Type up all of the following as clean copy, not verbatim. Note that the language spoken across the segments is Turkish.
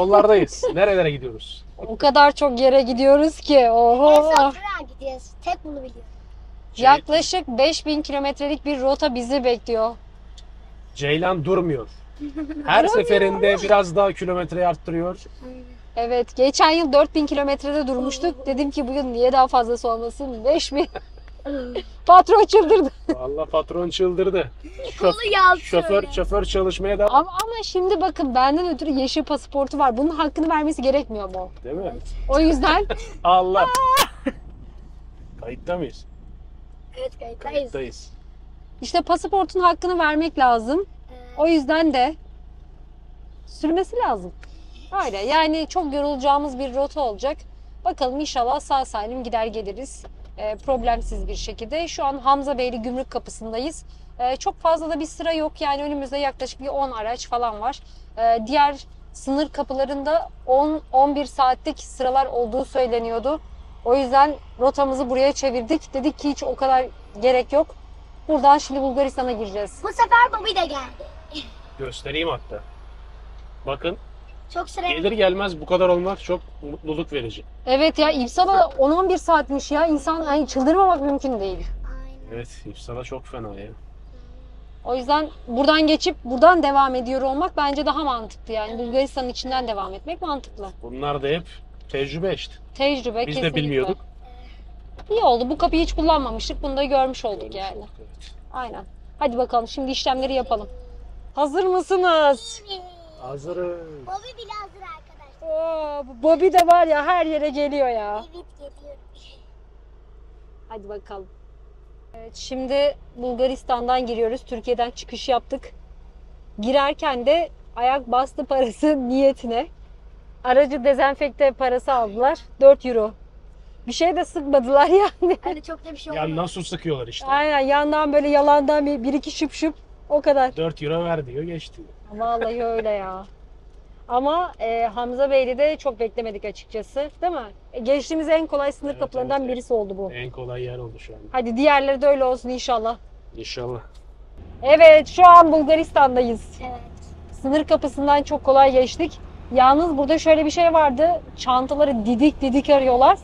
yollardayız. Nerelere gidiyoruz? O kadar çok yere gidiyoruz ki. Oho. En son Prag'a gidiyoruz. Tek bunu biliyorum. Yaklaşık 5000 kilometrelik bir rota bizi bekliyor. Ceylan durmuyor. Her seferinde biraz daha kilometreyi arttırıyor. Evet, geçen yıl 4000 kilometrede durmuştuk. Dedim ki bu yıl niye daha fazlası olmasın? 5000. Patron çıldırdı. Vallahi patron çıldırdı. Kolu yaltı Şoför çalışmaya da Ama şimdi bakın benden ötürü yeşil pasaportu var. Bunun hakkını vermesi gerekmiyor mu? değil mi? O yüzden Allah. Kayıtta mıyız? Evet, kayıttayız. Kayıttayız. işte pasaportun hakkını vermek lazım. O yüzden de sürmesi lazım. Öyle yani çok yorulacağımız bir rota olacak. Bakalım inşallah sağ salim gider geliriz. Problemsiz bir şekilde. Şu an Hamzabeyli Gümrük Kapısı'ndayız. Çok fazla da bir sıra yok. Yani önümüzde yaklaşık bir 10 araç falan var. Diğer sınır kapılarında 10-11 saatlik sıralar olduğu söyleniyordu. O yüzden rotamızı buraya çevirdik. Dedik ki hiç o kadar gerek yok. Buradan şimdi Bulgaristan'a gireceğiz. Bu sefer Bobby de geldi. Göstereyim hatta. Bakın Çok sıra. gelir gelmez bu kadar olmak çok mutluluk verici. Evet ya İpsala 10-11 saatmiş ya. İnsan hani çıldırmamak mümkün değil. Aynen. Evet, İpsala çok fena ya. O yüzden buradan geçip buradan devam ediyor olmak bence daha mantıklı yani. Bulgaristan'ın içinden devam etmek mantıklı. Bunlar da hep tecrübe işte. Tecrübe Biz kesinlikle. de bilmiyorduk. İyi oldu. Bu kapıyı hiç kullanmamıştık. Bunu da görmüş olduk yani. Evet. Aynen. Hadi bakalım şimdi işlemleri yapalım. Hazır mısınız? Hazırız. Bobby bile hazır arkadaşlar. Oo, Bobby de var ya her yere geliyor ya. Evet, geliyor. Hadi bakalım. Evet, şimdi Bulgaristan'dan giriyoruz. Türkiye'den çıkış yaptık. Girerken de ayak bastı parası niyetine. Aracı dezenfekte parası aldılar. 4 euro. Bir şey de sıkmadılar yani. Hani çok da bir şey olmadı. Ya nasıl sıkıyorlar işte. Aynen yandan böyle yalandan bir iki şıp şıp o kadar. 4 euro ver diyor geçti. Vallahi öyle ya. Ama Hamza Bey'le de çok beklemedik açıkçası. Değil mi? Geçtiğimiz en kolay sınır Evet, kapılarından evet. birisi oldu bu. En kolay yer oldu şu an. Hadi diğerleri de öyle olsun inşallah. İnşallah. Evet şu an Bulgaristan'dayız. Evet. Sınır kapısından çok kolay geçtik. Yalnız burada şöyle bir şey vardı. Çantaları didik didik arıyorlar.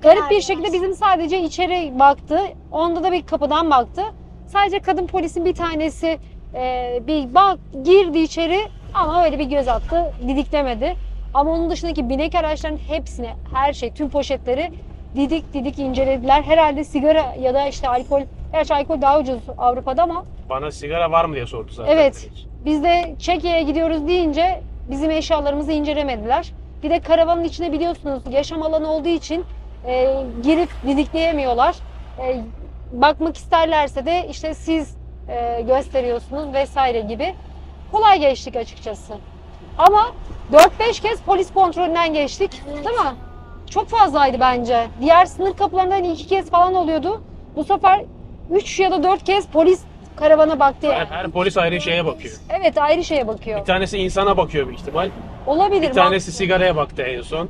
Garip bir şekilde bizim sadece içeri baktı. Onda da bir kapıdan baktı. Sadece kadın polisin bir tanesi girdi içeri ama öyle bir göz attı. Didiklemedi. Ama onun dışındaki binek araçların hepsini, her şey, tüm poşetleri didik didik incelediler. Herhalde sigara ya da işte alkol. Gerçi alkol daha ucuz Avrupa'da ama. Bana sigara var mı diye sordu zaten. Evet. Biz de Çekya'ya gidiyoruz deyince bizim eşyalarımızı incelemediler. Bir de karavanın içinde biliyorsunuz yaşam alanı olduğu için girip didikleyemiyorlar. Bakmak isterlerse de işte siz gösteriyorsunuz vesaire gibi. Kolay geçtik açıkçası. Ama 4-5 kez polis kontrolünden geçtik. Evet. Değil mi? Çok fazlaydı bence. Diğer sınır kapılarında hani 2 kez falan oluyordu. Bu sefer 3 ya da 4 kez polis karavana baktı yani. Her polis ayrı şeye bakıyor. Evet ayrı şeye bakıyor. Bir tanesi insana bakıyor büyük ihtimal. Olabilir. Bir tanesi sigaraya baktı en son.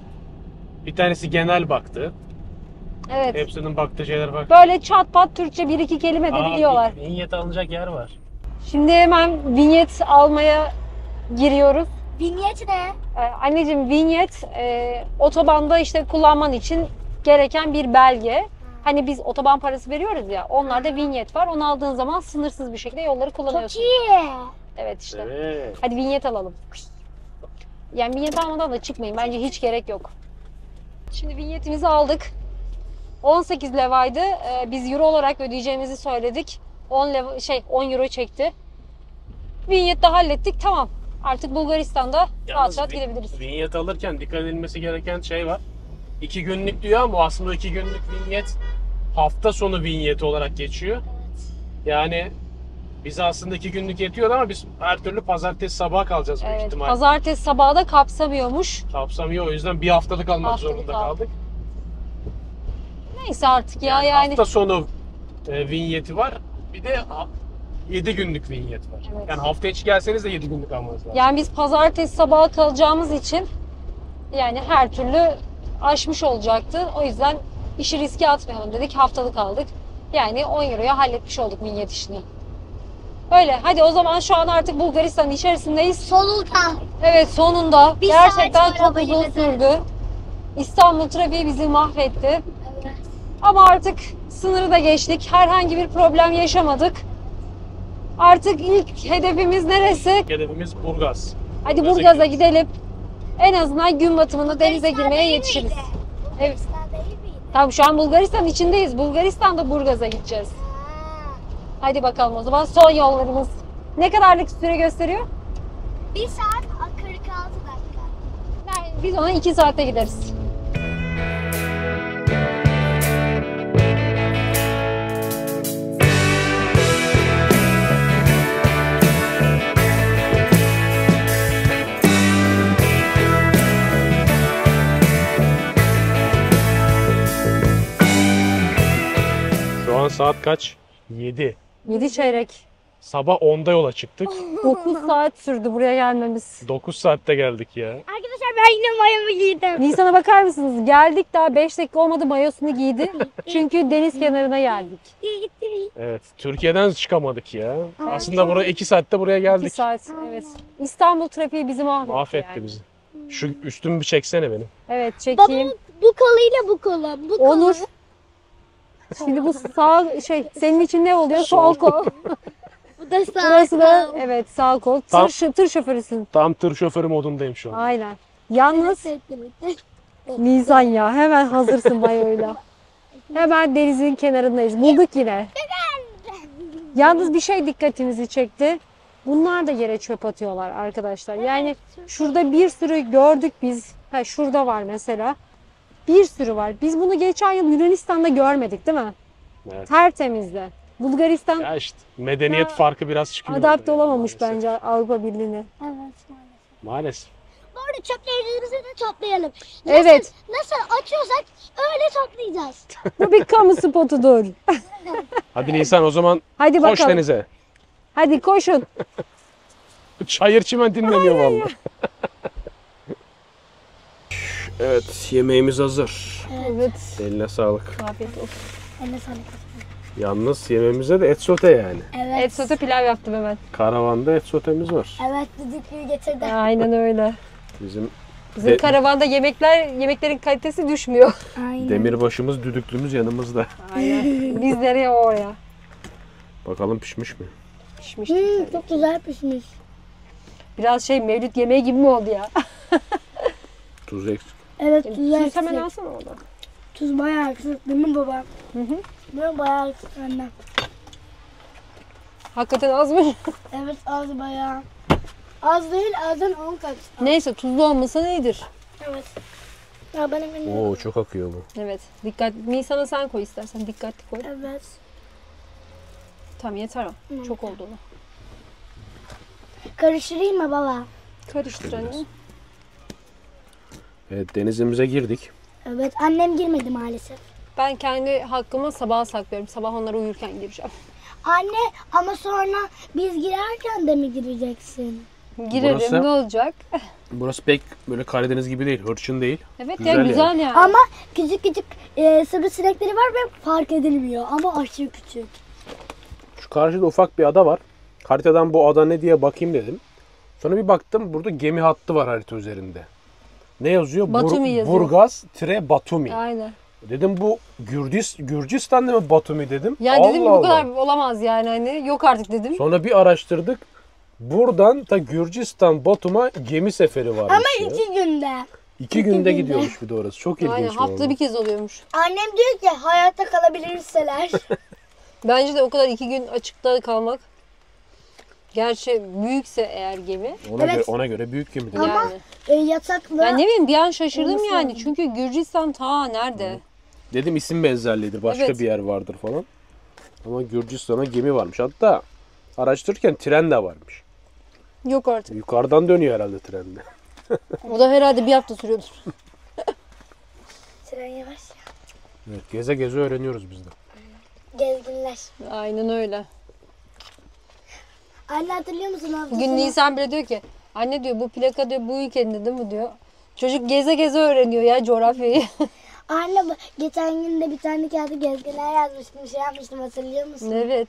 Bir tanesi genel baktı. Evet. Hepsinin baktığı şeyler var. Böyle çat pat Türkçe bir iki kelime de biliyorlar. Vinyet alınacak yer var. Şimdi hemen vinyet almaya giriyoruz. Vinyet ne? Anneciğim vinyet otobanda işte kullanman için gereken bir belge. Hani biz otoban parası veriyoruz ya. Onlarda vinyet var. Onu aldığın zaman sınırsız bir şekilde yolları Çok kullanıyorsun. iyi. Evet işte. Evet. Hadi vinyet alalım. Yani vinyet almadan da çıkmayın. Bence hiç gerek yok. Şimdi vinyetimizi aldık. 18 levaydı. Biz euro olarak ödeyeceğimizi söyledik. 10 euro çekti. Vinyet de hallettik. Tamam. Artık Bulgaristan'da rahat rahat gidebiliriz. Vinyet alırken dikkat edilmesi gereken şey var. 2 günlük diyor ama aslında 2 günlük vinyet hafta sonu vinyeti olarak geçiyor. Yani bize aslında 2 günlük yetiyor ama biz her türlü pazartesi sabaha kalacağız büyük Evet, ihtimal. pazartesi sabahı da kapsamıyormuş. Kapsamıyor, o yüzden bir haftalık almak Haftalık zorunda aldık. kaldık. Neyse artık ya yani. Hafta sonu vinyeti var. Bir de 7 günlük vinyet var. Evet. Yani hafta içi gelseniz de 7 günlük almanız lazım. Yani biz pazartesi sabahı kalacağımız için yani her türlü aşmış olacaktı. O yüzden işi riske atmayalım dedik. Haftalık aldık. Yani 10 euroya halletmiş olduk vinyet işini. Öyle. Hadi o zaman şu an artık Bulgaristan'ın içerisindeyiz. Sonunda. Evet sonunda. Bir Gerçekten saat çok araba uzun yine de. sürdü. İstanbul trafiği bizi mahvetti. Evet. Ama artık sınırı da geçtik. Herhangi bir problem yaşamadık. Artık ilk hedefimiz neresi? Hedefimiz Burgaz. Hadi Burgaz'a Burgaz'a gidiyoruz. gidelim. En azından gün batımında denize girmeye yetişiriz. Evet. Bulgaristan değil miydi? Tamam şu an Bulgaristan içindeyiz. Bulgaristan'da Burgaz'a gideceğiz. Hadi bakalım o zaman son yollarımız. Ne kadarlık süre gösteriyor? 1 saat 46 dakika. Yani biz ona 2 saatte gideriz. Şu an saat kaç? 7. 7 çeyrek. Sabah 10'da yola çıktık. 9 saat sürdü buraya gelmemiz. 9 saatte geldik ya. Arkadaşlar ben yine mayomu giydim. Nisan'a bakar mısınız? Geldik daha 5 dakika olmadı mayosunu giydi. Çünkü deniz kenarına geldik. Evet. Türkiye'den çıkamadık ya. Aslında buraya 2 saatte buraya 2 geldik. saat. Evet. İstanbul trafiği bizi mahvetti. Mahvetti yani. bizi. Şu üstümü bir çeksene benim. Evet çekeyim. Bu koluyla bu kola. Bu kola. Olur. Şimdi bu sağ senin için ne oluyor? Sol kol. Bu da sağ Burası da kol. evet sağ kol. Tam- Tır şoförüsün. Tam tır şoförü modundayım şu an. Aynen. Yalnız Bitti. Nisan ya hemen hazırsın mayoyla. Hemen denizin kenarındayız. Bulduk yine. Yalnız bir şey dikkatimizi çekti. Bunlar da yere çöp atıyorlar arkadaşlar. Yani şurada bir sürü gördük biz. Ha şurada var mesela. Bir sürü var. Biz bunu geçen yıl Yunanistan'da görmedik değil mi? Evet. Tertemizdi. Bulgaristan Ya işte medeniyet Ya, farkı biraz çıkıyor. adapte orada olamamış maalesef. bence Avrupa Birliği'ne. Evet maalesef. Maalesef. Bu arada çöplerimizi de toplayalım. Evet. Nasıl atıyorsak öyle toplayacağız. Bu bir kamu spotudur. Hadi Nisan o zaman Hadi koş bakalım. denize. Hadi koşun. Çayır çimen dinlemiyor vallahi. Evet, yemeğimiz hazır. Evet. Eline sağlık. Afiyet olsun. Eline sağlık. Yalnız yemeğimize de et sote yani. Evet. Et sote pilav yaptım hemen. Karavanda et sotemiz var. Evet düdüklüyü getirdi. Aynen öyle. Bizim Bizim De- karavanda yemeklerin kalitesi düşmüyor. Aynen. demirbaşımız, düdüklümüz yanımızda. Aynen. Biz nereye o oraya. Bakalım pişmiş mi? Pişmiş. Çok güzel pişmiş. Biraz mevlüt yemeği gibi mi oldu ya? Tuz eksik. Evet tuz Tuz hemen eksik. alsana orada. Tuz bayağı eksik değil mi baba? Hı hı. Değil mi bayağı eksik anne? Hakikaten az mı? Evet az bayağı. Az değil azın 10 kat. Neyse tuzlu olmasa iyidir. Evet. Ya benim elim. Oo çok akıyor bu. Evet. Dikkat. Nisan'a sen koy istersen. Dikkatli koy. Evet. Tamam yeter o. Çok oldu ona. Karıştırayım mı baba? Karıştır anne. Evet denizimize girdik. Evet annem girmedi maalesef. Ben kendi hakkımı sabaha saklıyorum. Sabah onlar uyurken gireceğim. Anne ama sonra biz girerken de mi gireceksin? Girerim Burası- ne olacak? Burası pek böyle Karadeniz gibi değil, hırçın değil. Evet Güzel ya güzel yani. Ama küçük küçük sivrisinekleri var ve fark edilmiyor ama aşırı küçük. Şu karşıda ufak bir ada var. Haritadan bu ada ne diye bakayım dedim. Sonra bir baktım burada gemi hattı var harita üzerinde. Ne yazıyor? Batumi yazıyor. Burgaz-Batumi. Aynen. Dedim bu Gürcistan değil mi Batumi dedim. Yani dedim ki Allah bu kadar Allah. olamaz yani hani yok artık dedim. Sonra bir araştırdık. Buradan ta Gürcistan Batum'a gemi seferi varmış Ama ya. 2 günde. 2 günde gidiyormuş bir de orası. Çok ilginç. Aynen haftada vallahi. bir kez oluyormuş. Annem diyor ki hayatta kalabilirseler. Bence de o kadar 2 gün açıkta kalmak. Gerçi büyükse eğer gemi. Evet. Ona göre büyük gemi de. Yani. Yataklı. Ben ne bileyim bir an şaşırdım Olması yani. lazım. Çünkü Gürcistan ta nerede? Dedim isim benzerliğidir. Başka Evet. bir yer vardır falan. Ama Gürcistan'a gemi varmış. Hatta araştırırken tren de varmış. Yok artık. Yukarıdan dönüyor herhalde trende. O da herhalde bir hafta sürüyordur. Tren yavaş ya. Evet, geze geze öğreniyoruz biz de. Gezginler. Aynen öyle. Anne hatırlıyor musun hafta Bugün sonu? Nisan bile diyor ki anne diyor bu plaka diyor bu ülkenin değil mi diyor. Çocuk geze geze öğreniyor ya coğrafyayı. Anne geçen gün de bir tane kağıda gezginler yazmıştım. Şey yapmıştım hatırlıyor musun? Evet.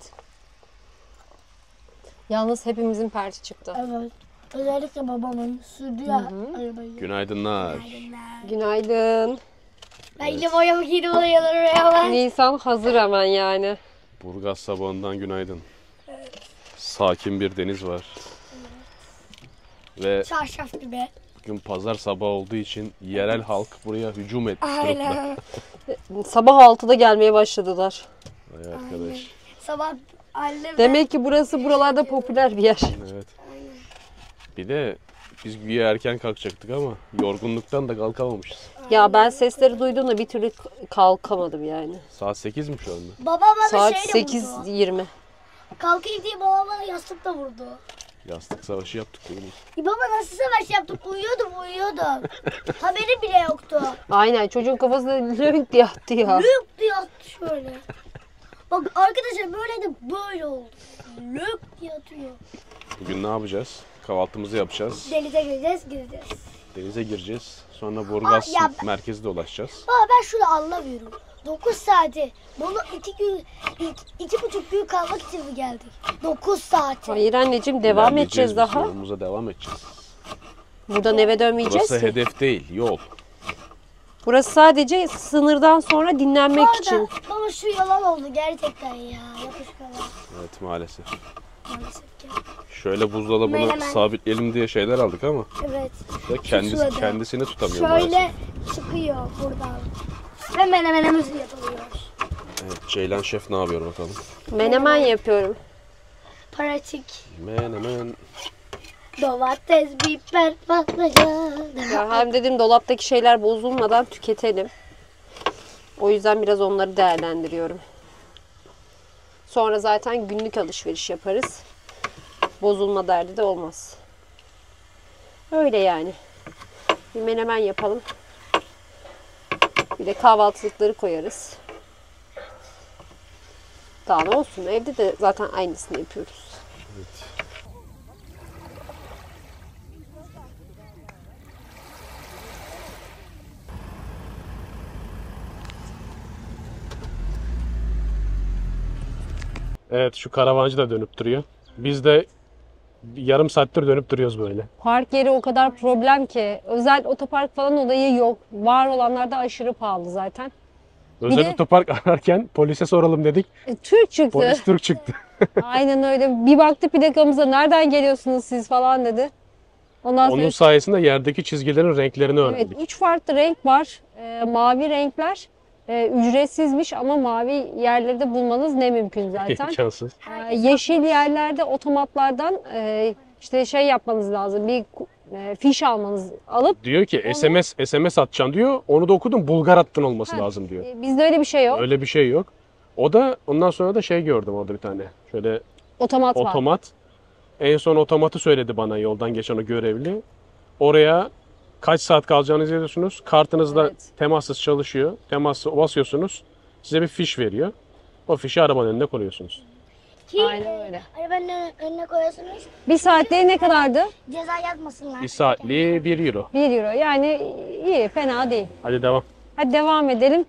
Yalnız hepimizin perti çıktı. Evet. Özellikle babamın sürdü ya arabayı. Günaydınlar. Günaydın. Ben yine boyama giydim oraya hemen. Nisan hazır hemen yani. Burgaz sabahından günaydın. Sakin bir deniz var. Ve Çarşaf gibi. bugün pazar sabahı olduğu için yerel halk buraya hücum etmiş durumda. Aynen. Sabah 6'da gelmeye başladılar. Vay arkadaş. Sabah annem Demek ki burası buralarda popüler bir yer. Evet. Bir de biz güya erken kalkacaktık ama yorgunluktan da kalkamamışız. Ya ben sesleri duyduğumda bir türlü kalkamadım yani. Saat 8 mi şu anda? Baba bana Saat şeyle vurdu. 8:20. Kalkayım diye babam bana yastıkla vurdu. Yastık savaşı yaptık oğlum. Baba nasıl savaş yaptık? Uyuyordum. Haberi bile yoktu. Aynen çocuğun kafasına lönk diye attı ya. Lök diye attı şöyle. Bak arkadaşlar böyle de böyle oldu. Lök diye atıyor. Bugün ne yapacağız? Kahvaltımızı yapacağız. Denize gideceğiz. Denize gireceğiz. Sonra Burgaz ya merkezde dolaşacağız. Baba ben şunu anlamıyorum. 9 saati. Bunu 2,5 gün kalmak için mi geldik? 9 saat. Hayır anneciğim devam İlerleyeceğiz edeceğiz biz, daha. Yolumuza devam edeceğiz. Buradan eve dönmeyeceğiz Burası ki. hedef değil, yol. Burası sadece sınırdan sonra dinlenmek Baba, için. baba şu yalan oldu gerçekten ya. Yapışmalar. Evet maalesef. Maalesef ki. Şöyle buzdolabına Menemen. sabitleyelim diye şeyler aldık ama Evet. ya Tutuladı. kendisini tutamıyor Şöyle maalesef. çıkıyor buradan. Ve menemenimiz yapılıyor. Evet, Ceylan Şef ne yapıyor bakalım? Menemen yapıyorum. Pratik. Menemen. Domates, biber, patlıcan. Ya hem dedim dolaptaki şeyler bozulmadan tüketelim. O yüzden biraz onları değerlendiriyorum. Sonra zaten günlük alışveriş yaparız. Bozulma derdi de olmaz. Öyle yani. Bir menemen yapalım. Bir de kahvaltılıkları koyarız. Daha ne olsun? Evde de zaten aynısını yapıyoruz. Evet şu karavancı da dönüp duruyor. Biz de yarım saattir dönüp duruyoruz böyle. Park yeri o kadar problem ki. Özel otopark falan olayı yok. Var olanlar da aşırı pahalı zaten. Özel de- otopark ararken polise soralım dedik. Türk çıktı. Polis Türk çıktı. Aynen öyle. Bir baktı plakamıza nereden geliyorsunuz siz falan dedi. Ondan sonra Onun sayesinde yerdeki çizgilerin renklerini evet, öğrendik. 3 farklı renk var. Mavi renkler ücretsizmiş ama mavi yerleri de bulmanız ne mümkün zaten. İmkansız. Yeşil yerlerde otomatlardan işte şey yapmanız lazım. Bir fiş alıp Diyor ki SMS atacaksın diyor. Onu da okudum Bulgar hattın olması lazım diyor. bizde öyle bir şey yok. Öyle bir şey yok. O da ondan sonra da şey gördüm orada bir tane. Şöyle Otomat var. otomat. En son otomatı söyledi bana yoldan geçen o görevli. Oraya kaç saat kalacağınızı yazıyorsunuz. Kartınızla Evet. temassız çalışıyor. Teması basıyorsunuz. Size bir fiş veriyor. O fişi arabanın önüne koyuyorsunuz. Ki Aynen öyle. arabanın önüne koyuyorsunuz. Bir saatliği ne kadardı? Ceza yazmasınlar. Bir saatliği 1 euro. 1 euro. Yani iyi, fena değil. Hadi devam. Hadi devam edelim.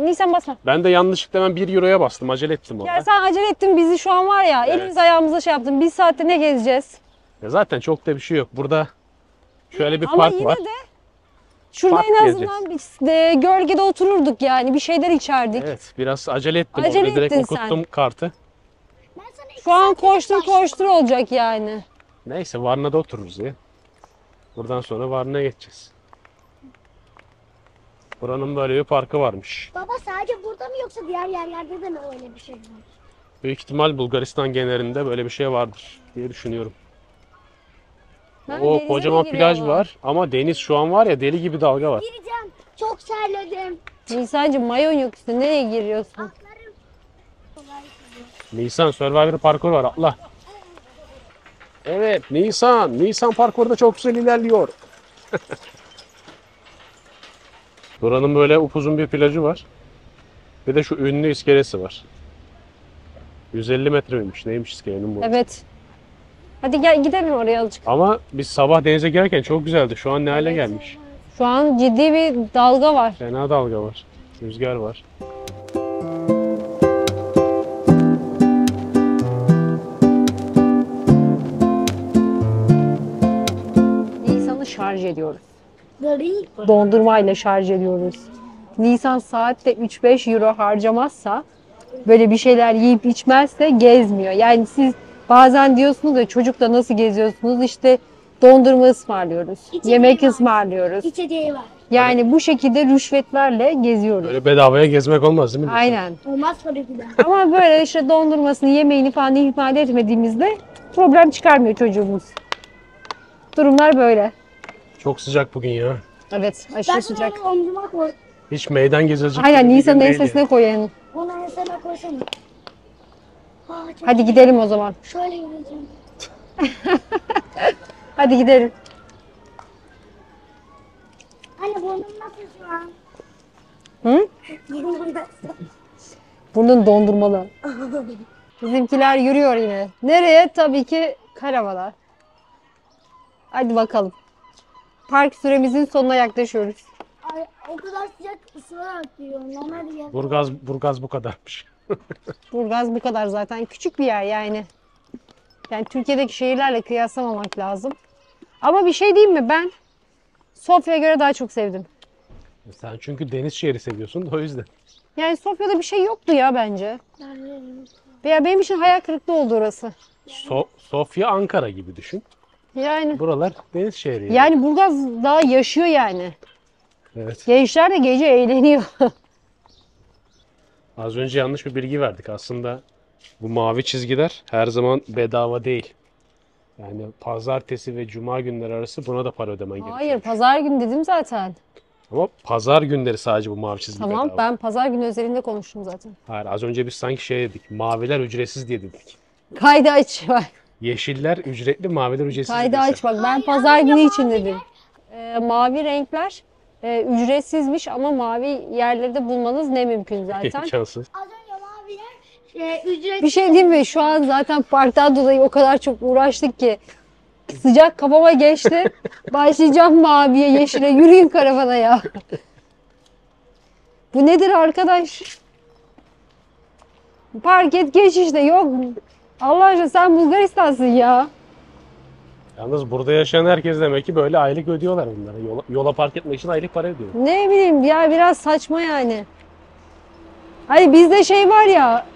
Nisan basma. Ben de yanlışlıkla hemen 1 euroya bastım. Acele ettim orada. Ya sen acele ettin bizi şu an var ya Evet. elimiz ayağımıza şey yaptın. Bir saatte ne gezeceğiz? Ya zaten çok da bir şey yok. Burada şöyle bir Ama park yine var. de şurada Park en azından biz de gölgede otururduk yani bir şeyler içerdik. Evet, biraz acele ettim. Acele orada direkt ettin okuttum kartı. Ben sana iki Şu an saat koştur olacak yani. Neyse Varna'da otururuz ya. Buradan sonra Varna'ya geçeceğiz. Buranın böyle bir parkı varmış. Baba sadece burada mı yoksa diğer yerlerde de mi öyle bir şey var? Büyük ihtimal Bulgaristan genelinde böyle bir şey vardır diye düşünüyorum. Ben O denize kocaman de plaj giriyorum. var ama deniz şu an var ya deli gibi dalga var. Gireceğim. Çok terledim. Nisan'cığım mayon yok üstüne nereye giriyorsun? Atlarım. Nisan Survivor parkur var atla. Evet Nisan parkurda çok güzel ilerliyor. Buranın böyle upuzun bir plajı var. Bir de şu ünlü iskelesi var. 150 metre miymiş neymiş iskelenin bu? Evet. Hadi gel gidelim oraya azıcık. Ama biz sabah denize girerken çok güzeldi. Şu an ne hale gelmiş? Şu an ciddi bir dalga var. Fena dalga var. Rüzgar var. şarj ediyoruz. Garip. Dondurmayla şarj ediyoruz. Nisan saatte 3-5 euro harcamazsa, böyle bir şeyler yiyip içmezse gezmiyor. Yani siz bazen diyorsunuz ya, çocukla nasıl geziyorsunuz? İşte dondurma ısmarlıyoruz, İçeceği yemek var. ısmarlıyoruz. İçeceği var. Yani bu şekilde rüşvetlerle geziyoruz. Böyle bedavaya gezmek olmaz değil mi? Aynen. Olmaz tabii ki de. Ama böyle işte dondurmasını, yemeğini falan ihmal etmediğimizde problem çıkarmıyor çocuğumuz. Durumlar böyle. Çok sıcak bugün ya. Evet, aşırı sıcak. Ben omzuma koy. Hiç meydan gezilecek Aynen, gibi bir Nisan'ın gün değil ensesine yani. koyalım. Onu enseme koysana. Çok Hadi iyi. gidelim o zaman. Şöyle yürüyeceğim. Hadi gidelim. Anne burnum nasıl şu an? Hı? Burnum nasıl? Burnun dondurmalı. Bizimkiler yürüyor yine. Nereye? Tabii ki karavana. Hadi bakalım. Park süremizin sonuna yaklaşıyoruz. Ay, o kadar sıcak ısırarak yiyorum. Normal bir yer. Burgaz bu kadarmış. Burgaz bu kadar zaten. Küçük bir yer yani. Yani Türkiye'deki şehirlerle kıyaslamamak lazım. Ama bir şey diyeyim mi? Ben Sofya'ya göre daha çok sevdim. Sen çünkü deniz şehri seviyorsun da o yüzden. Yani Sofya'da bir şey yoktu ya bence. Ya benim için hayal kırıklığı oldu orası. Sofya Ankara gibi düşün. Yani Buralar deniz şehri. yani Burgaz daha yaşıyor yani. Evet. Gençler de gece eğleniyor. Az önce yanlış bir bilgi verdik. Aslında bu mavi çizgiler her zaman bedava değil. Yani pazartesi ve cuma günleri arası buna da para ödemen gerekiyor. Hayır, pazar günü dedim zaten. Ama pazar günleri sadece bu mavi çizgi Tamam, bedava. ben pazar günü özelinde konuştum zaten. Hayır, az önce biz sanki şey dedik. Maviler ücretsiz diye dedik. Kaydı aç bak. Yeşiller ücretli, maviler ücretsiz. Kaydı dediyse. aç bak. Ben pazar günü için dedim. Mavi renkler ücretsizmiş ama mavi yerleri de bulmanız ne mümkün zaten. İmkansız. Az önce maviler ücret. Bir şey diyeyim mi? Şu an zaten parktan dolayı o kadar çok uğraştık ki sıcak kafama geçti. Başlayacağım maviye, yeşile. Yürüyün karavana ya. Bu nedir arkadaş? Park et geç işte. Yok. Allah aşkına sen Bulgaristan'sın ya. Yalnız burada yaşayan herkes demek ki böyle aylık ödüyorlar bunlara. Yola park etmek için aylık para ödüyor. Ne bileyim ya, biraz saçma yani. Hani bizde şey var ya,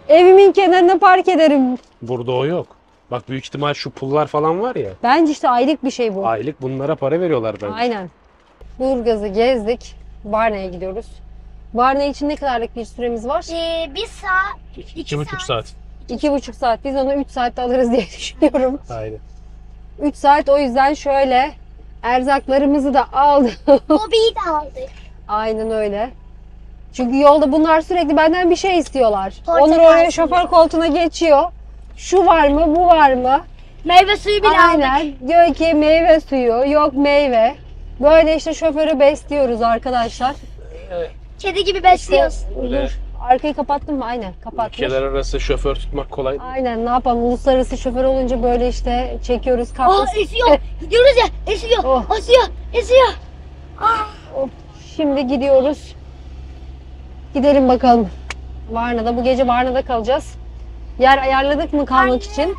evimin kenarına park ederim. Burada o yok. Bak büyük ihtimal şu pullar falan var ya. Bence işte aylık bir şey bu. Aylık bunlara para veriyorlar bence. Aynen. Burgaz'ı gezdik. Varna'ya gidiyoruz. Varna için ne kadarlık bir süremiz var? Bir saat. 2,5 saat. 2,5 saat. Biz onu 3 saatte alırız diye düşünüyorum. Aynen. 3 saat, o yüzden şöyle erzaklarımızı da aldık. Hobiyi de aldık. Aynen öyle. Çünkü yolda bunlar sürekli benden bir şey istiyorlar. Portakal Onur oraya suyu. şoför koltuğuna geçiyor. Şu var mı, bu var mı? Meyve suyu bile aldık. Aynen. Diyor ki meyve suyu, yok meyve. Böyle işte şoförü besliyoruz arkadaşlar. Kedi gibi besliyoruz. Öyle. Dur. Arkayı kapattın mı? Aynen kapatmış. Ülkeler arası şoför tutmak kolay. Aynen, ne yapalım, uluslararası şoför olunca böyle işte çekiyoruz Aa kafası. esiyor. Gidiyoruz ya. Esiyor. Oh. Esiyor. Esiyor. Of, şimdi gidiyoruz. Gidelim bakalım. Varna'da, bu gece Varna'da kalacağız. Yer ayarladık mı kalmak için?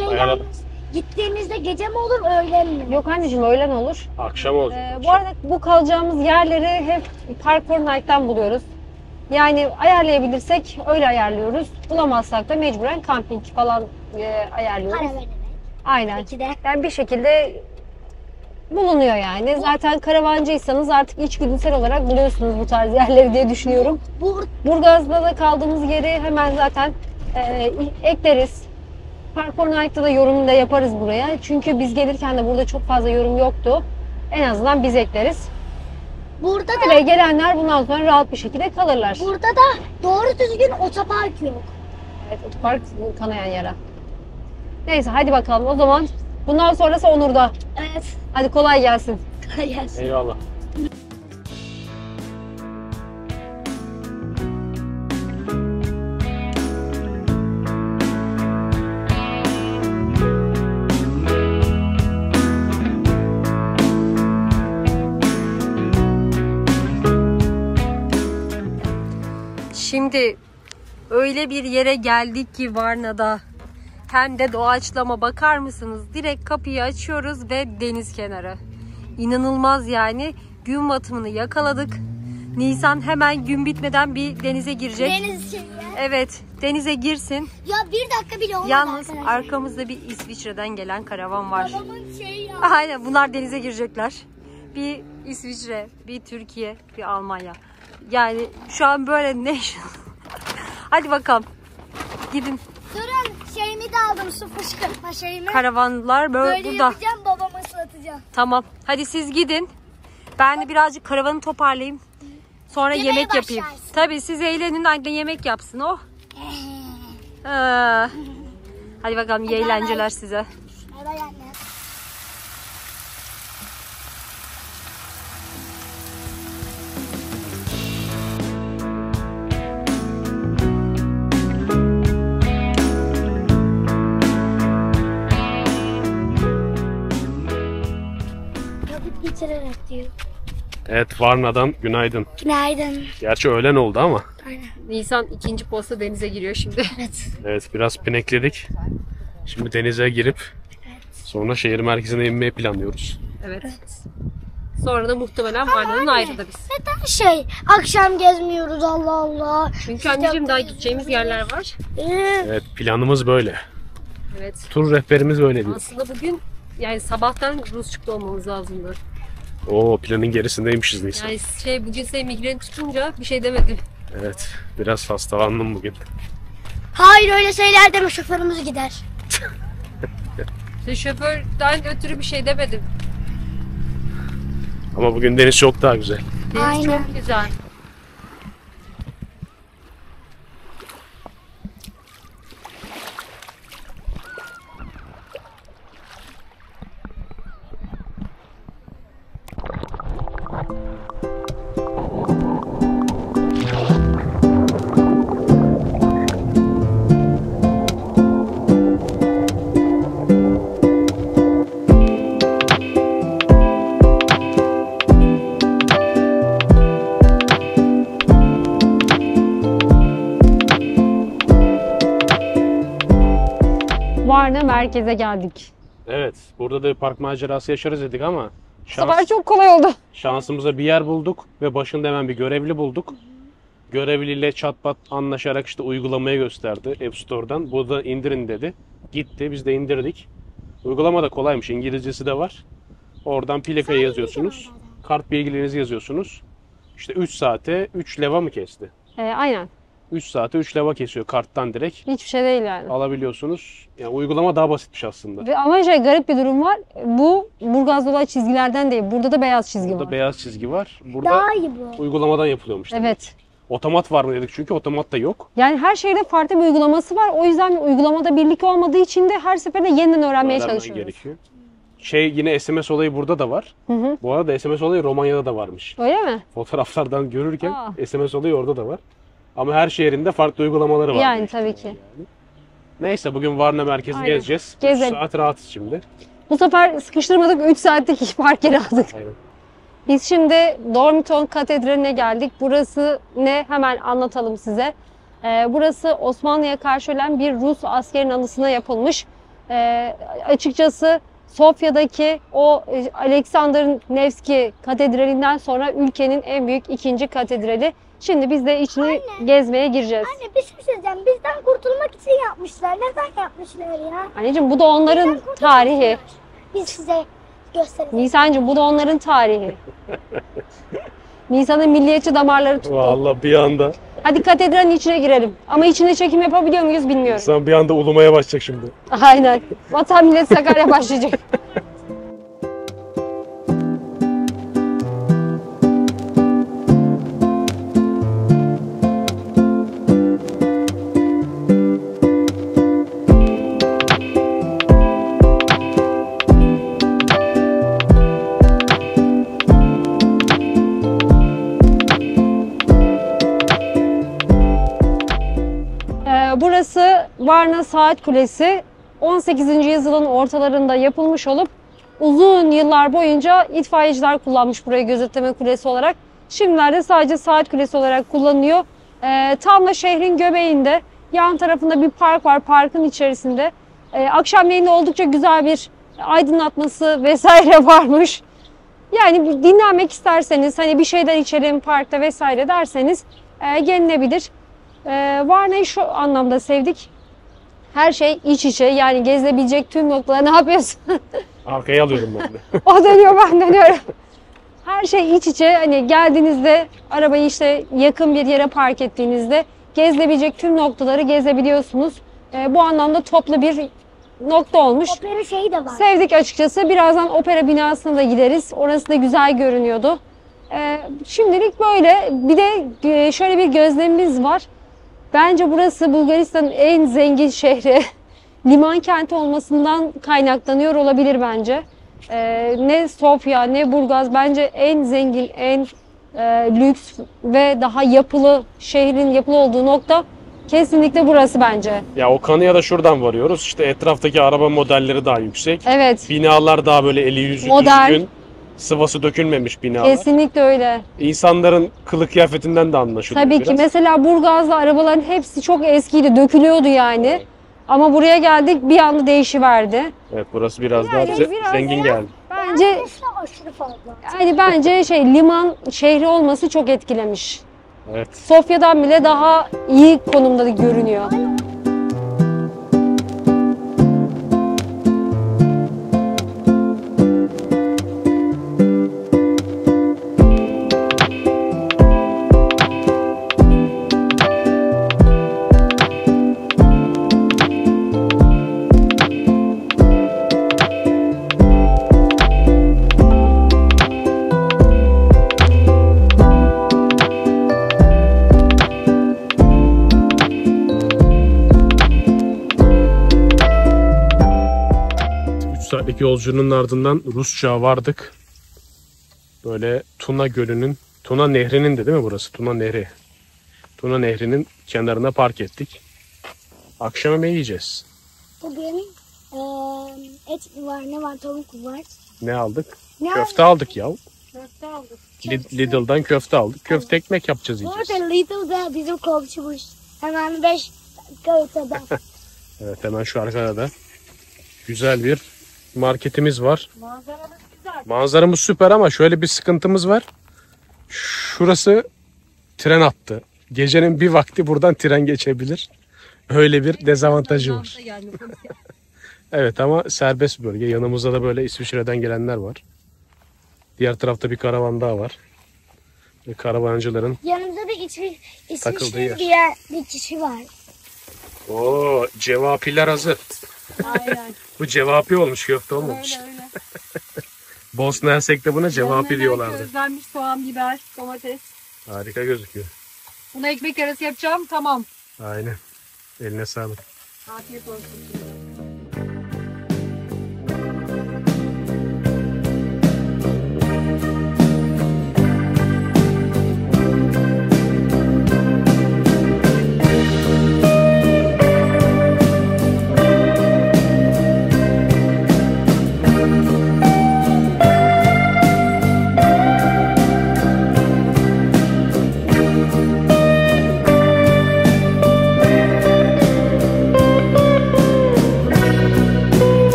Ayarladım. Yalnız gittiğimizde gece mi olur öğlen mi? Yok anneciğim, öğlen olur. Akşam olacak. Bu arada bu kalacağımız yerleri hep Park for Night'tan buluyoruz. Yani ayarlayabilirsek öyle ayarlıyoruz. Bulamazsak da mecburen kamping falan ayarlıyoruz. Para verelim. Aynen. Belki de. Yani bir şekilde bulunuyor yani. Zaten karavancıysanız artık içgüdüsel olarak buluyorsunuz bu tarz yerleri diye düşünüyorum. Burgaz'da da kaldığımız yeri hemen zaten ekleriz. Park for Night'ta da yorumunu da yaparız buraya. Çünkü biz gelirken de burada çok fazla yorum yoktu. En azından biz ekleriz. Burada Böyle da gelenler bundan sonra rahat bir şekilde kalırlar. burada da doğru düzgün otopark yok. Evet, otopark kanayan yara. Neyse hadi bakalım o zaman. Bundan sonrası Onur'da. Evet. Hadi kolay gelsin. Yes. Eyvallah. Şimdi öyle bir yere geldik ki Varna'da, hem de doğaçlama, bakar mısınız? Direkt kapıyı açıyoruz ve deniz kenarı. İnanılmaz yani. Gün batımını yakaladık. Nisan hemen gün bitmeden bir denize girecek. Deniz şey ya. Evet, denize girsin. Ya bir dakika bile olmadı Yalnız arkadaşlar. arkamızda bir İsviçre'den gelen karavan var. Babamın şeyi ya. Aynen, bunlar denize girecekler. Bir İsviçre, bir Türkiye, bir Almanya. Yani şu an böyle ne? Hadi bakalım. Gidin. Durun şeyimi de aldım, su fışkırtma şeyimi. Karavanlar böyle Böyle burada. yapacağım, babamı ıslatacağım. Tamam. Hadi siz gidin. Ben de birazcık karavanı toparlayayım. Sonra Yemeğe yemek yapayım. başlarsın. Tabii siz eğlenin, anne yemek yapsın. Oh. Hadi bakalım, iyi eğlenceler size. Bay bay anne. Vakit geçirerek diyor. Evet, Varna'dan günaydın. Günaydın. Gerçi öğlen oldu ama. Aynen. Nisan ikinci posta denize giriyor şimdi. Evet. Evet, biraz pinekledik. Şimdi denize girip sonra şehir merkezine inmeyi planlıyoruz. Evet. Sonra da muhtemelen Varna'nın ayrıda biz. Neden akşam gezmiyoruz, Allah Allah. Çünkü anneciğim daha gideceğimiz yerler var. Evet, planımız böyle. Evet. Tur rehberimiz böyle diyor. Aslında bugün yani sabahtan Rusçuk'ta olmamız lazımdı. Oo, planın gerisindeymişiz Nisan. Yani bugün senin migren tutunca bir şey demedi. Evet, biraz hastalandım bugün. Hayır, öyle şeyler deme, şoförümüz gider. İşte şoförden ötürü bir şey demedim. Ama bugün deniz çok daha güzel. Deniz Aynen. çok güzel. Varna merkeze geldik. Evet, burada da bir park macerası yaşarız dedik ama Bu sefer çok kolay oldu. şansımıza bir yer bulduk ve başında hemen bir görevli bulduk. Görevliyle çat pat anlaşarak işte uygulamayı gösterdi App Store'dan. Burada indirin dedi. Gitti, biz de indirdik. Uygulama da kolaymış, İngilizcesi de var. Oradan plakayı yazıyorsunuz. Kart bilgilerinizi yazıyorsunuz. İşte 3 saate 3 leva mı kesti? Aynen. 3 saate 3 leva kesiyor karttan direkt. Hiçbir şey değil yani. Alabiliyorsunuz. Yani uygulama daha basitmiş aslında. Ama garip bir durum var. Bu Burgaz'da olan çizgilerden değil. Burada da beyaz çizgi Burada var. beyaz çizgi var. Burada Daha iyi bu. uygulamadan yapılıyormuş. demek. Evet. Otomat var mı dedik çünkü otomat da yok. Yani her şeyde farklı bir uygulaması var. O yüzden uygulamada birlik olmadığı için de her seferinde yeniden öğrenmeye Öğrenmen çalışıyoruz. gerekiyor. Yine SMS olayı burada da var. Hı hı. Bu arada SMS olayı Romanya'da da varmış. Öyle mi? Fotoğraflardan görürken Aa. SMS olayı orada da var. Ama her şehrinde farklı uygulamaları var. Yani tabii ki. Neyse, bugün Varna merkezini Aynen. gezeceğiz. Gezelim. 3 saat rahatız şimdi. Bu sefer sıkıştırmadık. 3 saatlik park yeri aldık. Aynen. Biz şimdi Dormiton Katedrali'ne geldik. Burası ne? Hemen anlatalım size. Burası Osmanlı'ya karşı ölen bir Rus askerin anısına yapılmış. Açıkçası Sofya'daki o Alexander Nevski Katedrali'nden sonra ülkenin en büyük ikinci katedrali. Şimdi biz de içini gezmeye gireceğiz. Anne, bir şey söyleyeceğim. Bizden kurtulmak için yapmışlar. Neden yapmışlar ya? Anneciğim, bu da onların tarihi. Biz size gösterelim. Nisan'cığım, bu da onların tarihi. Nisan'ın milliyetçi damarları tuttu. Vallahi bir anda Hadi katedralin içine girelim. Ama içine çekim yapabiliyor muyuz bilmiyorum. insan bir anda ulumaya başlayacak şimdi. Aynen. Vatan millet Sakarya başlayacak. Burası Varna Saat Kulesi. 18. yüzyılın ortalarında yapılmış olup uzun yıllar boyunca itfaiyeciler kullanmış burayı gözetleme kulesi olarak. Şimdilerde sadece saat kulesi olarak kullanılıyor. Tam da şehrin göbeğinde, yan tarafında bir park var, parkın içerisinde. Akşamleyin de oldukça güzel bir aydınlatması vesaire varmış. Yani dinlenmek isterseniz, hani bir şeyler içelim parkta vesaire derseniz gelinebilir. Varna'yı şu anlamda sevdik. Her şey iç içe, yani gezilebilecek tüm noktalar. Ne yapıyorsun? Arkaya alıyorum ben de. O dönüyor, ben dönüyorum. Her şey iç içe. Hani geldiğinizde arabayı işte yakın bir yere park ettiğinizde gezilebilecek tüm noktaları gezebiliyorsunuz. Bu anlamda toplu bir nokta olmuş. Opera şeyi de var. Sevdik açıkçası. Birazdan opera binasına da gideriz. Orası da güzel görünüyordu. Şimdilik böyle. Bir de şöyle bir gözlemimiz var. Bence burası Bulgaristan'ın en zengin şehri. Liman kenti olmasından kaynaklanıyor olabilir bence. Ne Sofya ne Burgaz, bence en zengin, en lüks ve daha yapılı, şehrin yapılı olduğu nokta kesinlikle burası bence. Ya o kanıya da şuradan varıyoruz. İşte etraftaki araba modelleri daha yüksek. Evet, Binalar daha böyle eli yüzü Modern. düzgün. Sıvası dökülmemiş binalar. kesinlikle öyle. İnsanların kılık kıyafetinden de anlaşılıyor Tabii ki. biraz. Mesela Burgaz'da arabaların hepsi çok eskiydi, dökülüyordu yani. Ama buraya geldik, bir anda değişiverdi. Evet, burası biraz daha Yani bize biraz zengin geldi. Bence Arkadaşlar aşırı fazla. liman şehri olması çok etkilemiş. Evet. Sofya'dan bile daha iyi konumda görünüyor. Saatlik yolculuğun ardından Rusça'ya vardık. Böyle Tuna Gölü'nün, Tuna Nehri'nin de değil mi burası? Tuna Nehri. Tuna Nehri'nin kenarına park ettik. Akşam yemeği yiyeceğiz. Bugün et var, ne var, tavuk var. Ne aldık? Ne Köfte aldık ya. Köfte aldık. Lidl'dan köfte aldık. Köfte ekmek yapacağız, Bu yiyeceğiz. arada Lidl da bizim komşumuz. Hemen 5 dakika öteden. Evet, hemen şu arkada da güzel bir marketimiz var. Manzaramız güzel. Manzaramız süper ama şöyle bir sıkıntımız var. Şurası tren hattı. Gecenin bir vakti buradan tren geçebilir. Öyle bir dezavantajı var. Evet, ama serbest bölge. Yanımızda da böyle İsviçre'den gelenler var. Diğer tarafta bir karavan daha var. Ve karavancıların Yanımızda da Takıldığı İsviçre yer. diye bir kişi var. Oo, cevapiler hazır. Aynen. Bu cevapi olmuş, köfte olmamış. Öyle. Bosna Hersek'te buna cevapi diyorlardı. Közlenmiş soğan, biber, domates. Harika gözüküyor. Buna ekmek arası yapacağım, tamam. Aynen. Eline sağlık. Afiyet olsun.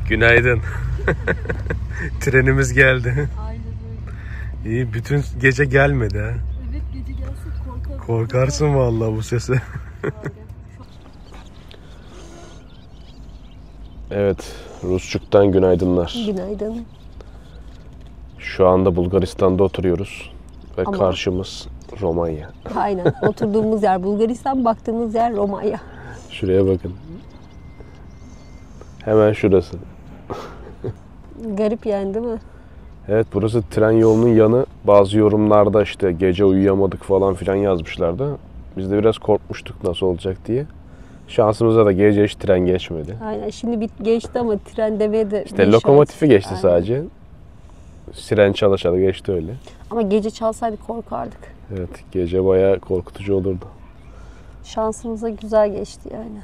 Günaydın. Trenimiz geldi. Aynen öyle. İyi, bütün gece gelmedi ha. Evet, gece gelse korkarım. Korkarsın vallahi bu sese. Evet, Rusçuk'tan günaydınlar. Günaydın. Şu anda Bulgaristan'da oturuyoruz ve Ama- karşımız Romanya. Aynen. Oturduğumuz yer Bulgaristan, baktığımız yer Romanya. Şuraya bakın. Hemen şurası. Garip yani, değil mi? Evet, burası tren yolunun yanı. Bazı yorumlarda işte gece uyuyamadık falan filan yazmışlardı. Biz de biraz korkmuştuk nasıl olacak diye. Şansımıza da gece hiç tren geçmedi. Aynen. Şimdi bir geçti ama tren demeye de... İşte bir lokomotifi işaret. geçti Aynen. sadece. Siren çala çala geçti öyle. Ama gece çalsaydı korkardık. Evet, gece bayağı korkutucu olurdu. Şansımıza güzel geçti yani.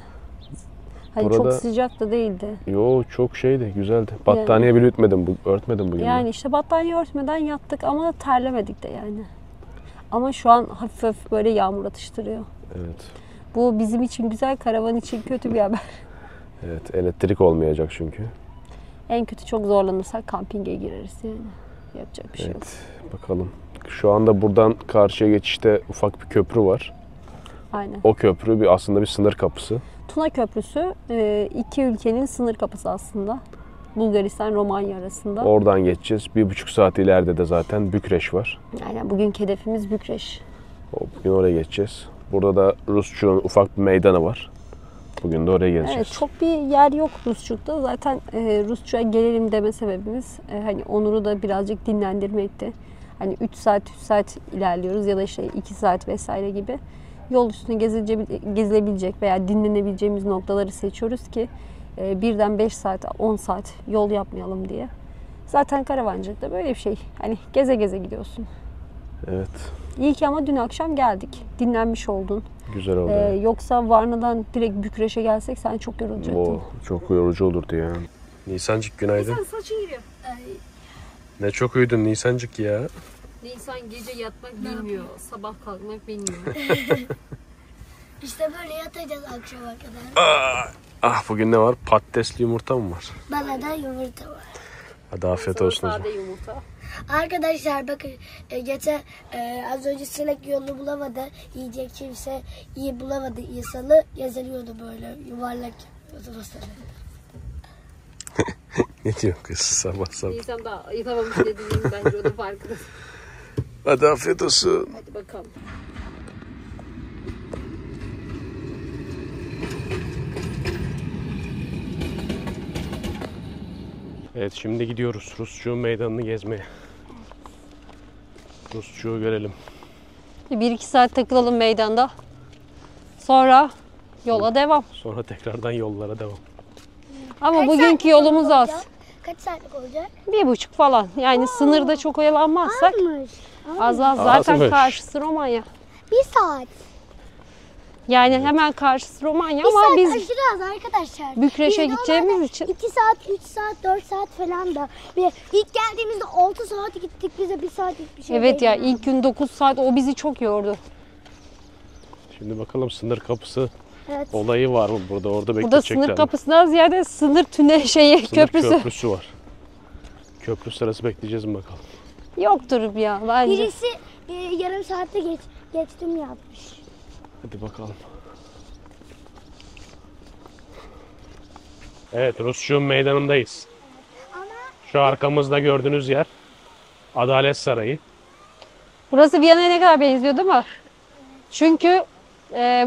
Hani çok sıcak da değildi. Yo, çok şeydi, güzeldi. Battaniye bile örtmedim bugün. Yani işte battaniye örtmeden yattık ama terlemedik de yani. Ama şu an hafif hafif böyle yağmur atıştırıyor. Evet. Bu bizim için güzel, karavan için kötü bir haber. Evet, elektrik olmayacak çünkü. En kötü çok zorlanırsak kampinge gireriz yani. Yapacak bir şey yok. Evet, bakalım. Şu anda buradan karşıya geçişte ufak bir köprü var. Aynen. O köprü aslında bir sınır kapısı. Tuna Köprüsü iki ülkenin sınır kapısı aslında. Bulgaristan, Romanya arasında. Oradan geçeceğiz. 1,5 saat ileride de zaten Bükreş var. Aynen, bugünkü hedefimiz Bükreş. Bugün oraya geçeceğiz. Burada da Rusçuk'un ufak bir meydanı var. Bugün de oraya geleceğiz. Evet, çok bir yer yok Rusçuk'ta. Zaten Rusçuk'a gelelim deme sebebimiz hani Onur'u da birazcık dinlendirmekti. Hani 3 saat ilerliyoruz ya da işte 2 saat vesaire gibi. Yol üstünde gezilebilecek veya dinlenebileceğimiz noktaları seçiyoruz ki birden 5 saat, 10 saat yol yapmayalım diye. Zaten karavancılıkta böyle bir şey. Hani geze geze gidiyorsun. Evet. İyi ki ama dün akşam geldik. Dinlenmiş oldun. Güzel oldu. Yoksa Varna'dan direkt Bükreş'e gelsek sen çok yorulacaktın. Çok yorucu olurdu ya. Nisancık günaydın. Nisan saçı yürüyor. Ne çok uyudun Nisancık ya. Nisan gece yatmak bilmiyor. Sabah kalkmak bilmiyor. İşte böyle yatacağız akşama kadar. Bugün ne var? Patatesli yumurta mı var? Bana da yumurta var. Hadi afiyet olsun. Sade yumurta. Arkadaşlar bakın geçen az önce sinek yolunu bulamadı. Yiyecek kimse iyi bulamadı insanı. Gezeliyordu böyle yuvarlak yapıyordu. Ne diyor kız sabah? Nisan da yatamamış dediğim bence o da farkında. Hadi afiyet olsun. Hadi bakalım. Evet, şimdi gidiyoruz Rusçuk'un meydanını gezmeye. Rusçuk'u görelim. 1-2 saat takılalım meydanda. Sonra yola devam. Sonra tekrardan yollara devam. Ama Kaç bugünkü saatlik yolumuz olacak? az. Kaç saatlik olacak? 1,5 falan. Yani sınırda çok oyalanmazsak Azmış. az zaten Azmış. karşısı Romanya. 1 saat. Yani hemen karşısı Romanya 1 ama saat biz aşırı az arkadaşlar. Bükreş'e Biz gideceğimiz normalde için 2 saat, 3 saat, 4 saat falan da. İlk geldiğimizde 6 saat gittik, bize 1 saatlik bir şey evet ya değil. ilk gün 9 saat o bizi çok yordu. Şimdi bakalım sınır kapısı Evet. olayı var mı burada? Orada Burada bekleyecekler sınır mi? kapısından ziyade sınır Sınır köprüsü. var. Köprü sırası bekleyeceğiz mi bakalım? Yoktur ya bence. Birisi yarım saatte geçtim yapmış. Hadi bakalım. Evet, Rusçuk'un meydanındayız. Şu arkamızda gördüğünüz yer Adalet Sarayı. Burası Viyana'ya ne kadar benziyor değil mi? Çünkü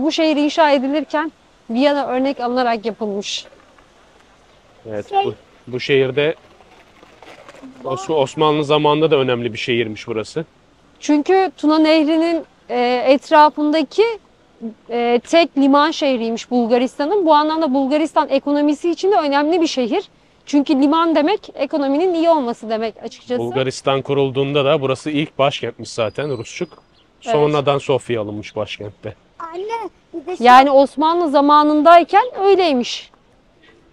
bu şehir inşa edilirken Viyana örnek alınarak yapılmış. Evet, bu şehirde Osmanlı zamanında da önemli bir şehirmiş burası. Çünkü Tuna Nehri'nin etrafındaki tek liman şehriymiş Bulgaristan'ın. Bu anlamda Bulgaristan ekonomisi için de önemli bir şehir. Çünkü liman demek ekonominin iyi olması demek açıkçası. Bulgaristan kurulduğunda da burası ilk başkentmiş zaten Rusçuk. Sonradan Sofya alınmış başkentte. Anne bir de Yani Osmanlı zamanındayken öyleymiş.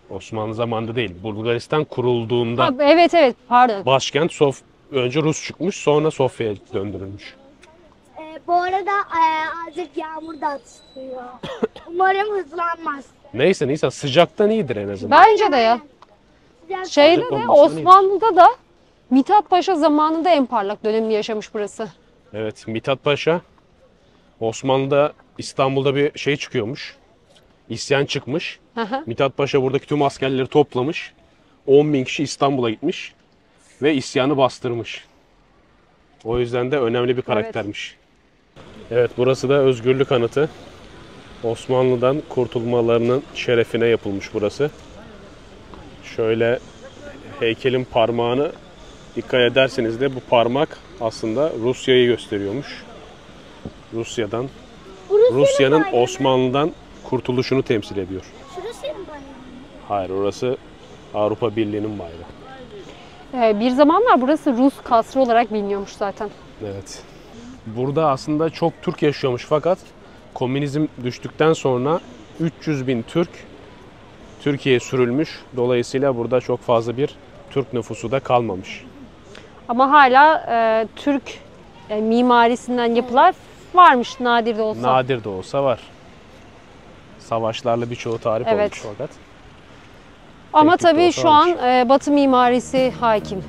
Osmanlı zamanında değil, Bulgaristan kurulduğunda Ha, evet pardon. başkent önce Rusçukmuş, sonra Sofya'ya döndürülmüş. bu arada azıcık yağmur da atıştırıyor. Umarım hızlanmaz. Neyse Nisan, sıcaktan iyidir en azından. Bence de ya. Sıcak- Şeyde Sıcak de olmasına Osmanlı'da da Mithat Paşa zamanında en parlak dönemini yaşamış burası. Evet, Mithat Paşa Osmanlı'da İstanbul'da bir şey çıkıyormuş. İsyan çıkmış. Hı hı. Mithat Paşa buradaki tüm askerleri toplamış. 10.000 kişi İstanbul'a gitmiş ve isyanı bastırmış. O yüzden de önemli bir karaktermiş. Evet, burası da özgürlük anıtı. Osmanlı'dan kurtulmalarının şerefine yapılmış burası. Şöyle heykelin parmağını dikkat ederseniz de bu parmak aslında Rusya'yı gösteriyormuş. Rusya'nın Osmanlı'dan kurtuluşunu temsil ediyor. Şurası senin bayramın. Hayır, orası Avrupa Birliği'nin bayrağı. Bir zamanlar burası Rus kasrı olarak biliniyormuş zaten. Evet. Burada aslında çok Türk yaşıyormuş fakat komünizm düştükten sonra 300.000 Türk Türkiye'ye sürülmüş. Dolayısıyla burada çok fazla bir Türk nüfusu da kalmamış. Ama hala Türk mimarisinden yapılar varmış, nadir de olsa. Nadir de olsa var. Savaşlarla birçoğu tarif Evet. olmuş fakat. Ama teknik de tabii olsa şu an varmış. Batı mimarisi hakim.